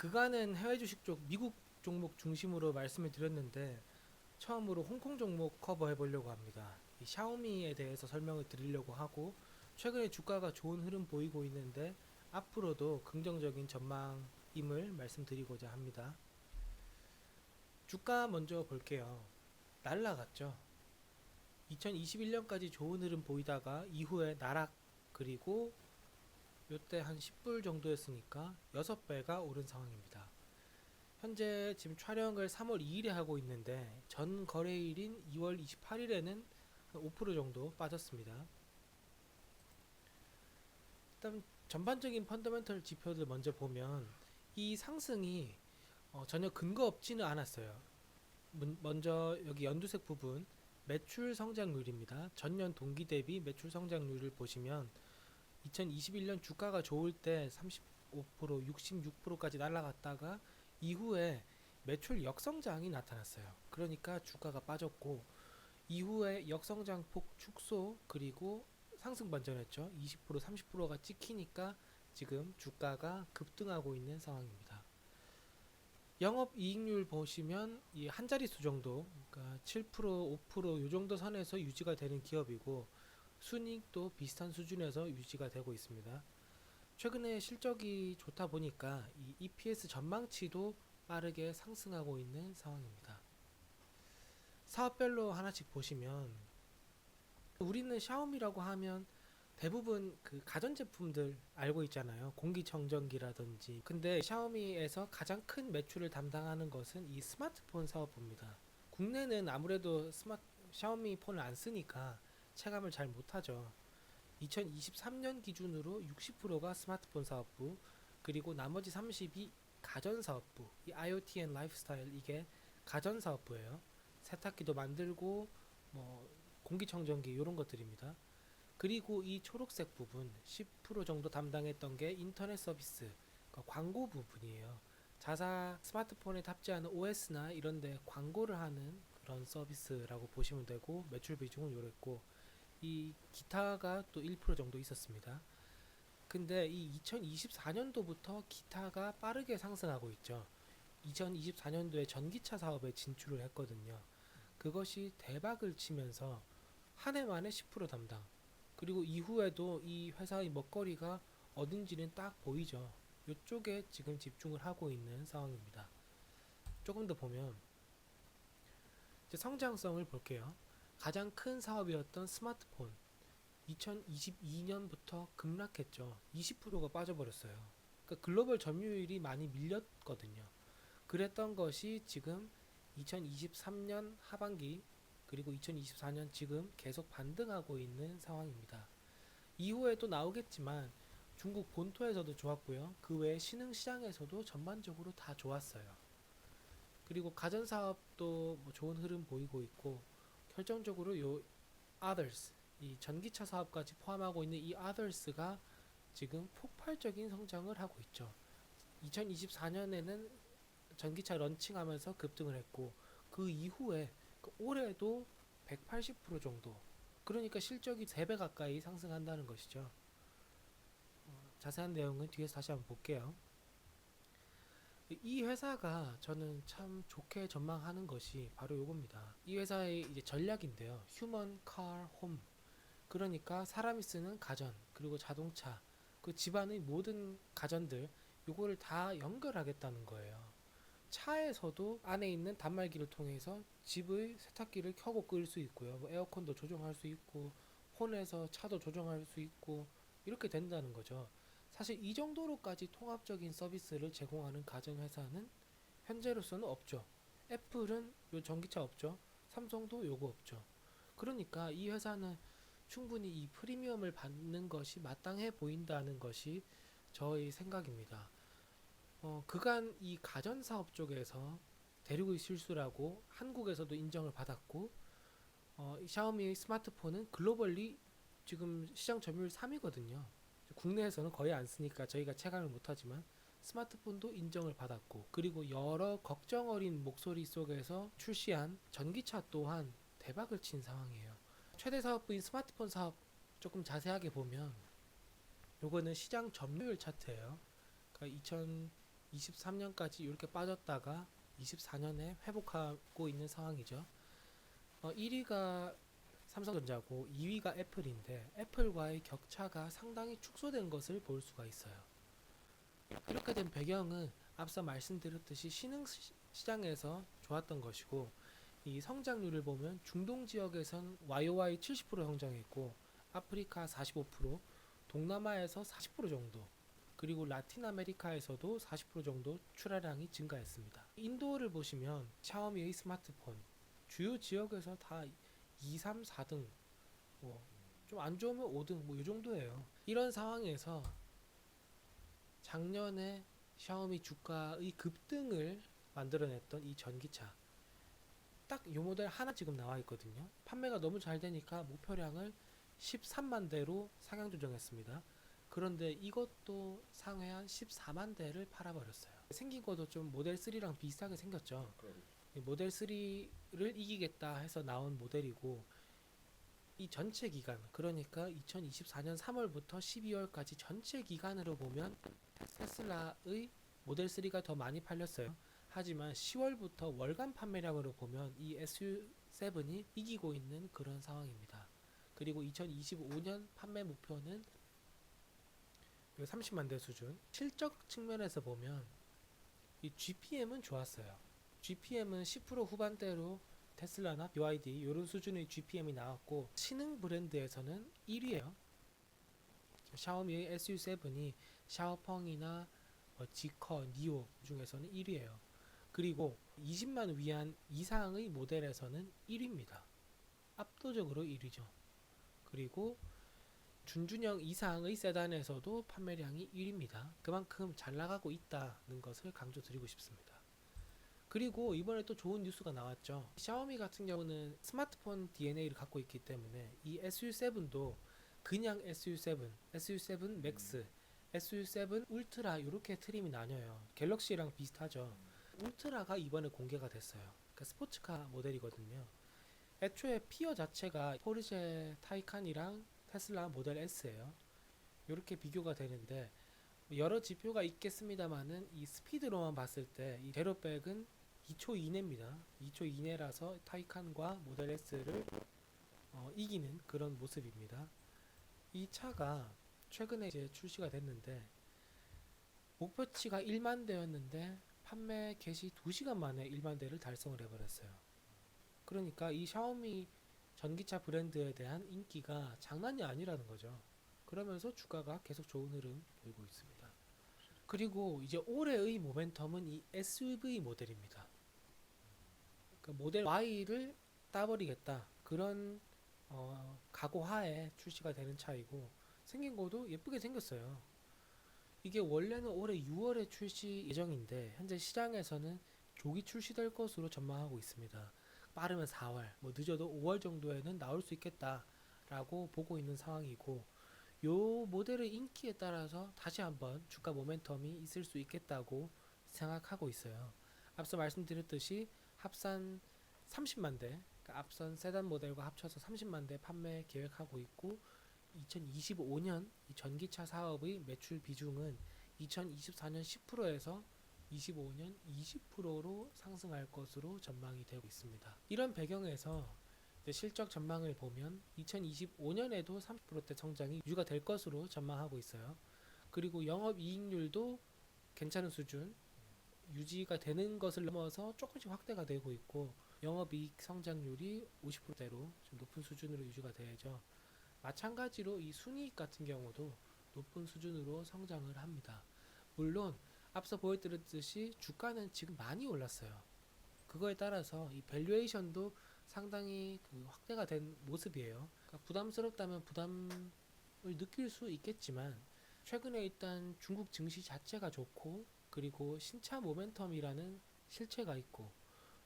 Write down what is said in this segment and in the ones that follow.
그간은 해외 주식 쪽 미국 종목 중심으로 말씀을 드렸는데 처음으로 홍콩 종목 커버해 보려고 합니다. 이 샤오미에 대해서 설명을 드리려고 하고 최근에 주가가 좋은 흐름 보이고 있는데 앞으로도 긍정적인 전망임을 말씀드리고자 합니다. 주가 먼저 볼게요. 날라갔죠. 2021년까지 좋은 흐름 보이다가 이후에 나락, 그리고 요때 한 10불 정도였으니까 6배가 오른 상황입니다. 현재 지금 촬영을 3월 2일에 하고 있는데 전 거래일인 2월 28일에는 한 5% 정도 빠졌습니다. 일단 전반적인 펀더멘털 지표들 먼저 보면 이 상승이 전혀 근거 없지는 않았어요. 먼저 여기 연두색 부분 매출 성장률입니다. 전년 동기 대비 매출 성장률을 보시면 2021년 주가가 좋을 때 35%, 66%까지 날아갔다가 이후에 매출 역성장이 나타났어요. 그러니까 주가가 빠졌고 이후에 역성장폭 축소 그리고 상승 반전했죠. 20%, 30%가 찍히니까 지금 주가가 급등하고 있는 상황입니다. 영업이익률 보시면 이 한 자릿수 정도, 그러니까 7%, 5%요 정도 선에서 유지가 되는 기업이고 순이익도 비슷한 수준에서 유지가 되고 있습니다. 최근에 실적이 좋다 보니까 이 EPS 전망치도 빠르게 상승하고 있는 상황입니다. 사업별로 하나씩 보시면 우리는 샤오미라고 하면 대부분 그 가전제품들 알고 있잖아요. 공기청정기라든지. 근데 샤오미에서 가장 큰 매출을 담당하는 것은 이 스마트폰 사업부입니다. 국내는 아무래도 샤오미 폰을 안 쓰니까 체감을 잘 못하죠. 2023년 기준으로 60%가 스마트폰 사업부, 그리고 나머지 30이 가전 사업부, 이 IoT 앤 라이프스타일, 이게 가전 사업부예요. 세탁기도 만들고 뭐 공기청정기 이런 것들입니다. 그리고 이 초록색 부분 10% 정도 담당했던 게 인터넷 서비스, 그러니까 광고 부분이에요. 자사 스마트폰에 탑재하는 OS나 이런 데 광고를 하는 그런 서비스라고 보시면 되고, 매출 비중은 요랬고 이 기타가 또 1% 정도 있었습니다. 근데 이 2024년도부터 기타가 빠르게 상승하고 있죠. 2024년도에 전기차 사업에 진출을 했거든요. 그것이 대박을 치면서 한 해 만에 10% 담당. 그리고 이후에도 이 회사의 먹거리가 어딘지는 딱 보이죠. 이쪽에 지금 집중을 하고 있는 상황입니다. 조금 더 보면 이제 성장성을 볼게요. 가장 큰 사업이었던 스마트폰 2022년부터 급락했죠. 20%가 빠져버렸어요. 그러니까 글로벌 점유율이 많이 밀렸거든요. 그랬던 것이 지금 2023년 하반기 그리고 2024년 지금 계속 반등하고 있는 상황입니다. 이후에 또 나오겠지만 중국 본토에서도 좋았고요. 그 외에 신흥시장에서도 전반적으로 다 좋았어요. 그리고 가전사업도 뭐 좋은 흐름 보이고 있고, 결정적으로 요 others, 이 전기차 사업까지 포함하고 있는 이 others가 지금 폭발적인 성장을 하고 있죠. 2024년에는 전기차 런칭하면서 급등을 했고 그 이후에 올해도 180% 정도, 그러니까 실적이 3배 가까이 상승한다는 것이죠. 자세한 내용은 뒤에서 다시 한번 볼게요. 이 회사가 저는 참 좋게 전망하는 것이 바로 요겁니다. 이 회사의 이제 전략인데요. 휴먼 칼 홈, 그러니까 사람이 쓰는 가전 그리고 자동차, 그 집안의 모든 가전들 요거를 다 연결하겠다는 거예요. 차에서도 안에 있는 단말기를 통해서 집의 세탁기를 켜고 끌 수 있고요. 뭐 에어컨도 조정할 수 있고 폰에서 차도 조정할 수 있고 이렇게 된다는 거죠. 사실 이 정도로까지 통합적인 서비스를 제공하는 가전회사는 현재로서는 없죠. 애플은 요 전기차 없죠. 삼성도 요거 없죠. 그러니까 이 회사는 충분히 이 프리미엄을 받는 것이 마땅해 보인다는 것이 저의 생각입니다. 그간 이 가전사업 쪽에서 대륙의 실수라고 한국에서도 인정을 받았고, 이 샤오미 스마트폰은 글로벌리 지금 시장 점유율 3위거든요. 국내에서는 거의 안 쓰니까 저희가 체감을 못하지만 스마트폰도 인정을 받았고, 그리고 여러 걱정 어린 목소리 속에서 출시한 전기차 또한 대박을 친 상황이에요. 최대 사업부인 스마트폰 사업 조금 자세하게 보면 요거는 시장 점유율 차트예요. 그러니까 23년까지 이렇게 빠졌다가 24년에 회복하고 있는 상황이죠. 1위가 삼성전자고 2위가 애플인데 애플과의 격차가 상당히 축소된 것을 볼 수가 있어요. 이렇게 된 배경은 앞서 말씀드렸듯이 신흥 시장에서 좋았던 것이고, 이 성장률을 보면 중동 지역에선 YOY 70% 성장했고 아프리카 45%, 동남아에서 40% 정도, 그리고 라틴 아메리카에서도 40% 정도 출하량이 증가했습니다. 인도를 보시면 샤오미의 스마트폰 주요 지역에서 다 2, 3, 4등, 뭐 좀 안 좋으면 5등 뭐 이 정도예요. 이런 상황에서 작년에 샤오미 주가의 급등을 만들어냈던 이 전기차, 딱 이 모델 하나 지금 나와 있거든요. 판매가 너무 잘 되니까 목표량을 13만 대로 상향 조정했습니다. 그런데 이것도 상회한 14만 대를 팔아버렸어요. 생긴 것도 좀 모델 3랑 비슷하게 생겼죠. 이 모델 3를 이기겠다 해서 나온 모델이고, 이 전체 기간, 그러니까 2024년 3월부터 12월까지 전체 기간으로 보면 테슬라의 모델 3가 더 많이 팔렸어요. 하지만 10월부터 월간 판매량으로 보면 이 SU7이 이기고 있는 그런 상황입니다. 그리고 2025년 판매 목표는 30만 대 수준. 실적 측면에서 보면 이 GPM은 좋았어요. GPM은 10% 후반대로 테슬라나 BYD 이런 수준의 GPM이 나왔고, 신흥 브랜드에서는 1위예요. 샤오미의 SU7이 샤오펑이나 지커, 니오 중에서는 1위예요. 그리고 20만 위안 이상의 모델에서는 1위입니다. 압도적으로 1위죠. 그리고 준준형 이상의 세단에서도 판매량이 1위입니다. 그만큼 잘 나가고 있다는 것을 강조드리고 싶습니다. 그리고 이번에 또 좋은 뉴스가 나왔죠. 샤오미 같은 경우는 스마트폰 DNA를 갖고 있기 때문에 이 SU7도 그냥 SU7, SU7 맥스, SU7 울트라 이렇게 트림이 나뉘어요. 갤럭시랑 비슷하죠. 울트라가 이번에 공개가 됐어요. 그러니까 스포츠카 모델이거든요. 애초에 피어 자체가 포르쉐 타이칸이랑 테슬라 모델 S예요. 이렇게 비교가 되는데 여러 지표가 있겠습니다만은 이 스피드로만 봤을 때 이 제로백은 2초 이내입니다. 2초 이내라서 타이칸과 모델 S를 이기는 그런 모습입니다. 이 차가 최근에 이제 출시가 됐는데 목표치가 1만 대였는데 판매 개시 2시간 만에 1만 대를 달성을 해버렸어요. 그러니까 이 샤오미 전기차 브랜드에 대한 인기가 장난이 아니라는 거죠. 그러면서 주가가 계속 좋은 흐름 보이고 있습니다. 그리고 이제 올해의 모멘텀은 이 SUV 모델입니다. 그러니까 모델 Y를 따버리겠다, 그런 각오하에 출시가 되는 차이고, 생긴 것도 예쁘게 생겼어요. 이게 원래는 올해 6월에 출시 예정인데 현재 시장에서는 조기 출시될 것으로 전망하고 있습니다. 빠르면 4월, 뭐 늦어도 5월 정도에는 나올 수 있겠다라고 보고 있는 상황이고, 요 모델의 인기에 따라서 다시 한번 주가 모멘텀이 있을 수 있겠다고 생각하고 있어요. 앞서 말씀드렸듯이 합산 30만 대, 그러니까 앞선 세단 모델과 합쳐서 30만 대 판매 계획하고 있고, 2025년 이 전기차 사업의 매출 비중은 2024년 10%에서 25년 20%로 상승할 것으로 전망이 되고 있습니다. 이런 배경에서 실적 전망을 보면 2025년에도 30%대 성장이 유지가 될 것으로 전망하고 있어요. 그리고 영업이익률도 괜찮은 수준 유지가 되는 것을 넘어서 조금씩 확대가 되고 있고, 영업이익 성장률이 50%대로 좀 높은 수준으로 유지가 되죠. 마찬가지로 이 순이익 같은 경우도 높은 수준으로 성장을 합니다. 물론 앞서 보여드렸듯이 주가는 지금 많이 올랐어요. 그거에 따라서 이 밸류에이션도 상당히 확대가 된 모습이에요. 그러니까 부담스럽다면 부담을 느낄 수 있겠지만, 최근에 일단 중국 증시 자체가 좋고, 그리고 신차 모멘텀이라는 실체가 있고,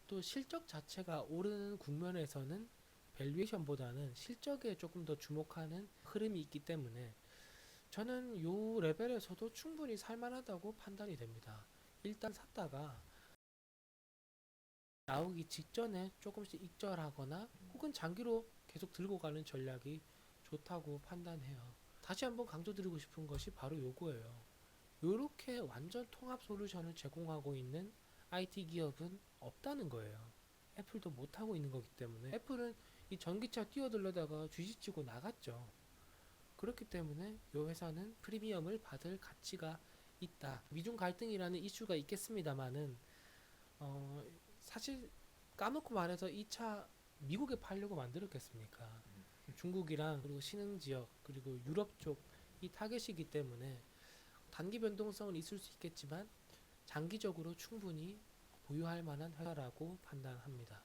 또 실적 자체가 오르는 국면에서는 밸류에이션보다는 실적에 조금 더 주목하는 흐름이 있기 때문에 저는 요 레벨에서도 충분히 살만하다고 판단이 됩니다. 일단 샀다가 나오기 직전에 조금씩 익절하거나 혹은 장기로 계속 들고 가는 전략이 좋다고 판단해요. 다시 한번 강조드리고 싶은 것이 바로 요거예요. 요렇게 완전 통합 솔루션을 제공하고 있는 IT 기업은 없다는 거예요. 애플도 못하고 있는 거기 때문에 애플은 이 전기차 뛰어들려다가 쥐지치고 나갔죠. 그렇기 때문에 이 회사는 프리미엄을 받을 가치가 있다. 미중 갈등이라는 이슈가 있겠습니다만은 사실 까놓고 말해서 이 차 미국에 팔려고 만들었겠습니까? 중국이랑 그리고 신흥 지역 그리고 유럽 쪽 이 타겟이기 때문에 단기 변동성은 있을 수 있겠지만 장기적으로 충분히 보유할 만한 회사라고 판단합니다.